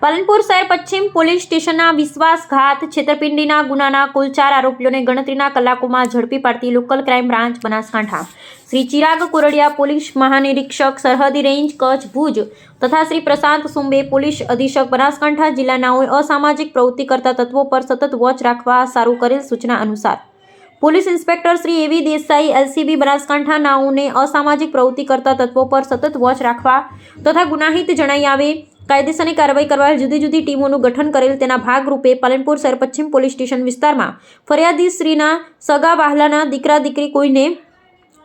પાલનપુર શહેર પશ્ચિમ પોલીસ સ્ટેશનના વિશ્વાસઘાત છેતરપિંડીના ગુનાના કુલ 4 આરોપીઓને ગણતરીના કલાકોમાં ઝડપી પાડતી local crime branch Banaskantha, Shri Chirag Koradiya police મહાનિરીક્ષક સરહદી રેન્જ કચ્છ ભુજ તથા શ્રી પ્રશાંત સુંબે પોલીસ અધિક્ષક બનાસકાંઠા જિલ્લાનાઓએ અસામાજિક પ્રવૃત્તિ કરતા તત્વો પર સતત વોચ રાખવા સારું કરેલ સૂચના અનુસાર પોલીસ ઇન્સ્પેક્ટર શ્રી એવી દેસાઈ એલસીબી બનાસકાંઠા નાઓને અસામાજિક પ્રવૃત્તિ કરતા તત્વો પર સતત વોચ રાખવા તથા ગુનાહિત જણાઈ આવે કાયદેસરની કાર્યવાહી કરવા જુદી જુદી ટીમોનું ગઠન કરેલ તેના ભાગરૂપે પાલનપુર શહેર પશ્ચિમ પોલીસ સ્ટેશન વિસ્તારમાં ફરિયાદી શ્રીના સગા વહાલાના દીકરા દીકરી કોઈને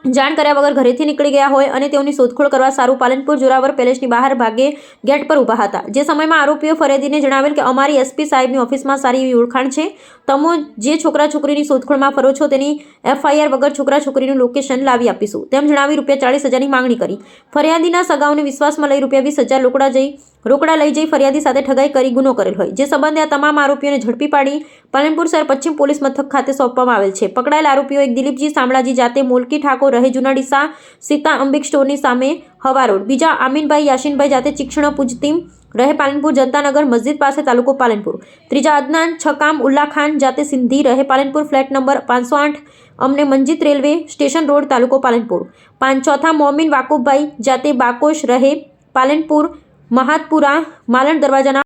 જાણ કર્યા વગર ઘરેથી નીકળી ગયા હોય અને તેઓની શોધખોળ કરવા સારું પાલનપુર જોરાવર પેલેસની બહાર ભાગે ગેટ પર ઊભા હતા, જે સમયમાં આરોપીઓ ફરિયાદીને જણાવેલ કે અમારી એસપી સાહેબની ઓફિસમાં સારી એવી ઓળખાણ છે, તમે જે છોકરા છોકરીની શોધખોળમાં ફરો છો તેની એફઆઈઆર વગર છોકરા છોકરીનું લોકેશન લાવી આપીશું તેમ જણાવી ₹40,000ની માંગણી કરી. ફરિયાદીના સગાઓને વિશ્વાસમાં લઈ ₹20,000 રોકડા લઈ જઈ ફરિયાદી સાથે ઠગાઈ કરી ગુનો કરેલ હોય, જે સંબંધે આ તમામ આરોપીઓને ઝડપી પાડી પાલનપુર શહેર પશ્ચિમ પોલીસ મથક ખાતે સોંપવામાં આવેલ છે. પકડાયેલ આરોપીઓ એક દિલીપજી શામળાજી જાતે મોલકી ઠાકોર રહે જૂના ડીસા સીતા અંબિક સ્ટોરની સામે હવા રોડ, બીજા આમીનભાઈ યાસીનભાઈ જાતે ચીક્ષણ પૂજતીમ રહે પાલનપુર જનતાનગર મસ્જિદ પાસે તાલુકો પાલનપુર, ત્રીજા અદનાન છકામ ઉલ્લા ખાન જાતે સિંધી રહે પાલનપુર ફ્લેટ નંબર 508 અમને મંજીત રેલવે સ્ટેશન રોડ તાલુકો પાલનપુર, ચોથા મોમીન વાકુબભાઈ જાતે બાકોશ રહે પાલનપુર મહાતપુરા માલણ દરવાજાના